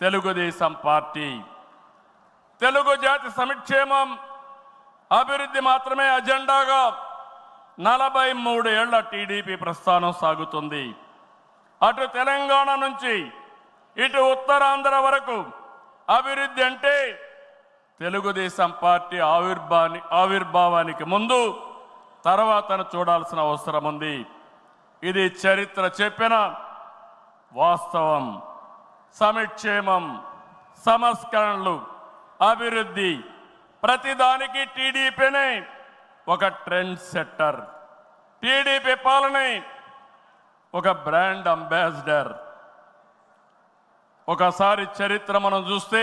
Telugu Desam party. Telugu జాతి సంక్షేమం అభివృద్ధి మాత్రమే అజెండాగా 43 ఏళ్ల టీడీపీ ప్రస్థానం సాగుతుంది. అటు తెలంగాణ నుంచి ఇటు ఉత్తరాంధ్ర వరకు అభివృద్ధి అంటే తెలుగుదేశం పార్టీ ఆవిర్భావానికి ముందు తర్వాతను చూడాల్సిన అవసరం ఉంది. ఇది చరిత్ర చెప్పిన వాస్తవం. సంక్షేమం, సంస్కరణలు, అభివృద్ధి ప్రతిదానికి టీడీపీనే ఒక ట్రెండ్ సెట్టర్. టీడీపీ పాలనే ఒక బ్రాండ్ అంబాసిడర్. ఒకసారి చరిత్ర మనం చూస్తే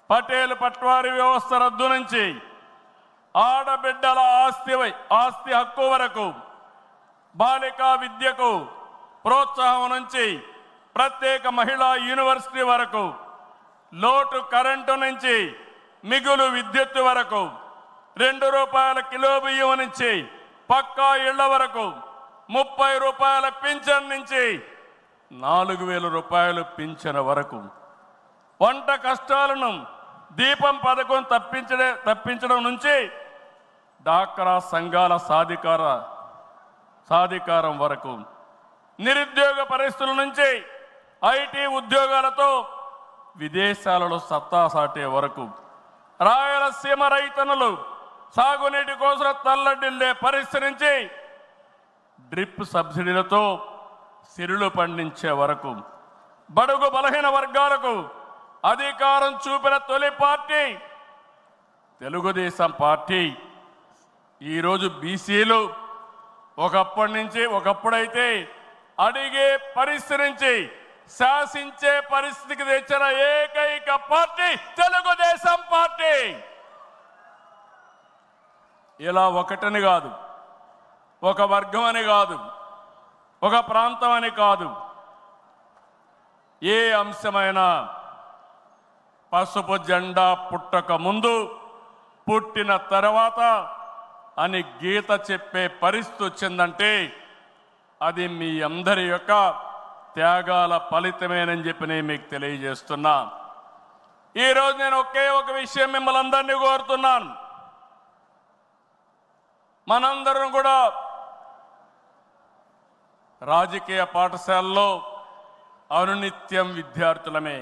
పటేల్ పట్వారీ వ్యవస్థ రద్దు నుంచి ఆడబిడ్డల ఆస్తి హక్కు వరకు, బాలికా విద్యకు ప్రోత్సాహం నుంచి ప్రత్యేక మహిళా యూనివర్సిటీ వరకు, లోటు కరెంటు నుంచి మిగులు విద్యుత్తు వరకు, 2 రూపాయల కిలో బియ్యం నుంచి పక్కా ఇళ్ల వరకు, 30 రూపాయల పింఛన్ నుంచి 4000 రూపాయలు పింఛన్ వరకు, వంట కష్టాలను దీపం పథకం తప్పించడం నుంచి డాక్రా సంఘాల సాధికారం వరకు, నిరుద్యోగ పరిస్థితుల నుంచి ఐటీ ఉద్యోగాలతో విదేశాలలో సత్తా సాటే వరకు, రాయలసీమ రైతన్నులు సాగునీటి కోసం తల్లడిల్లే పరిస్థితి నుంచి డ్రిప్ సబ్సిడీలతో సిరులు పండించే వరకు, బడుగు బలహీన వర్గాలకు అధికారం చూపిన తొలి పార్టీ తెలుగుదేశం పార్టీ. ఈరోజు బీసీలు ఒకప్పుడైతే అడిగే పరిస్థితి నుంచి శాసించే పరిస్థితికి తెచ్చిన ఏకైక పార్టీ తెలుగుదేశం పార్టీ. ఇలా ఒకటని కాదు, ఒక వర్గం అని కాదు, ఒక ప్రాంతం అని కాదు, ఏ అంశమైనా పసుపు జెండా పుట్టక ముందు, పుట్టిన తర్వాత అని గీత చెప్పే పరిస్థితి వచ్చిందంటే అది మీ అందరి యొక్క త్యాగాల ఫలితమేనని చెప్పి నేను మీకు తెలియజేస్తున్నా. ఈరోజు నేను ఒకే ఒక విషయం మిమ్మల్ని అందరినీ కోరుతున్నాను. మనందరం కూడా రాజకీయ పాఠశాలలో అనునిత్యం విద్యార్థులమే.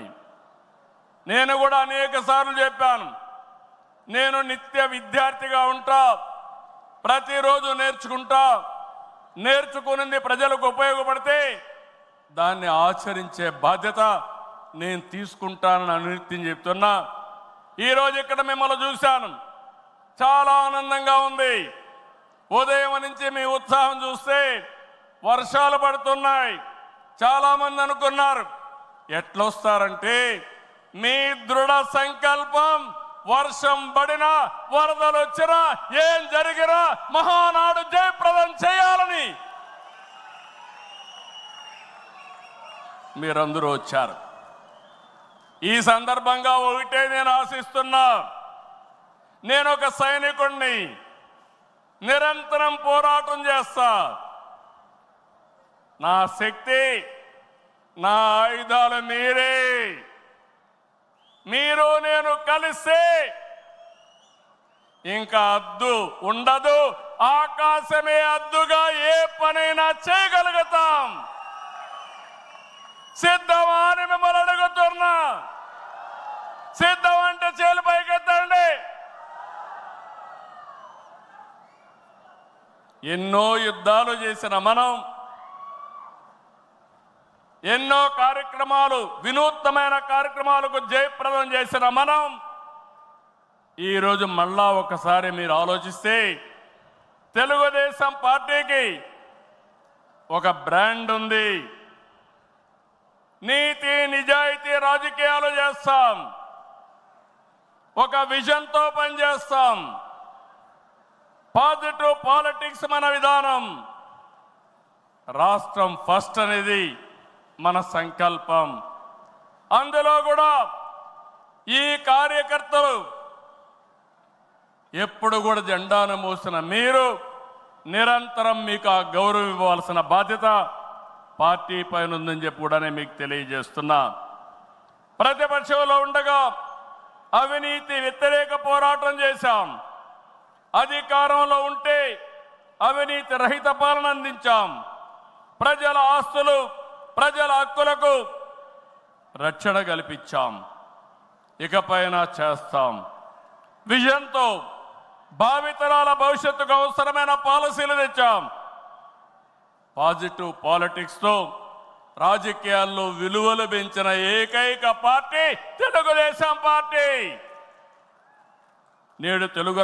నేను కూడా అనేక సార్లు చెప్పాను, నేను నిత్య విద్యార్థిగా ఉంటా, ప్రతిరోజు నేర్చుకుంటా, నేర్చుకున్నది ప్రజలకు ఉపయోగపడితే దాన్ని ఆచరించే బాధ్యత నేను తీసుకుంటానని అనునిత్యం చెప్తున్నా. ఈరోజు ఇక్కడ మిమ్మల్ని చూశాను, చాలా ఆనందంగా ఉంది. ఉదయం నుంచి మీ ఉత్సాహం చూస్తే వర్షాలు పడుతున్నాయి. చాలామంది అనుకున్నారు ఎట్లొస్తారంటే మీ దృఢ సంకల్పం వర్షం పడినా వరదలు వచ్చినా ఏం జరిగినా మహానాడు జయప్రదం చేయాలని మీరందరూ వచ్చారు. ఈ సందర్భంగా ఒకటే నేను ఆశిస్తున్నా, నేను ఒక సైనికుడిని, నిరంతరం పోరాటం చేస్తా. నా శక్తి, నా ఆయుధాలు మీరే. మీరు నేను కలిస్తే ఇంకా అద్దు ఉండదు, ఆకాశమే అద్దుగా ఏ పనైనా చేయగలుగుతాం. సిద్ధమా అని మిమ్మల్ని అడుగుతున్నా. సిద్ధం అంటే చేలు పైకెత్తండి. ఎన్నో యుద్ధాలు చేసిన మనం, ఎన్నో కార్యక్రమాలు, వినూత్నమైన కార్యక్రమాలకు జయప్రదం చేసిన మనం ఈరోజు మళ్ళా ఒకసారి మీరు ఆలోచిస్తే తెలుగుదేశం పార్టీకి ఒక బ్రాండ్ ఉంది. నీతి నిజాయితీ రాజకీయాలు చేస్తాం, ఒక విజన్తో పనిచేస్తాం. పాజిటివ్ పాలిటిక్స్ మన విధానం. రాష్ట్రం ఫస్ట్ అనేది మన సంకల్పం. అందులో కూడా ఈ కార్యకర్తలు ఎప్పుడు కూడా జెండాను మోసిన మీరు నిరంతరం మీకు ఆ గౌరవం ఇవ్వాల్సిన బాధ్యత పార్టీ పైన ఉందని చెప్పి కూడా మీకు తెలియజేస్తున్నా. ప్రతిపక్షంలో ఉండగా అవినీతి వ్యతిరేక పోరాటం చేశాం. అధికారంలో ఉంటే అవినీతి రహిత పాలన అందించాం. ప్రజల ఆస్తులు, ప్రజల హక్కులకు రక్షణ కల్పించాం. ఇకపైన చేస్తాం. విజన్తో భావితరాల భవిష్యత్తుకు అవసరమైన పాలసీలు తెచ్చాం. పాజిటివ్ పాలిటిక్స్తో రాజకీయాల్లో విలువలు పెంచిన ఏకైక పార్టీ తెలుగుదేశం పార్టీ. నేడు తెలుగు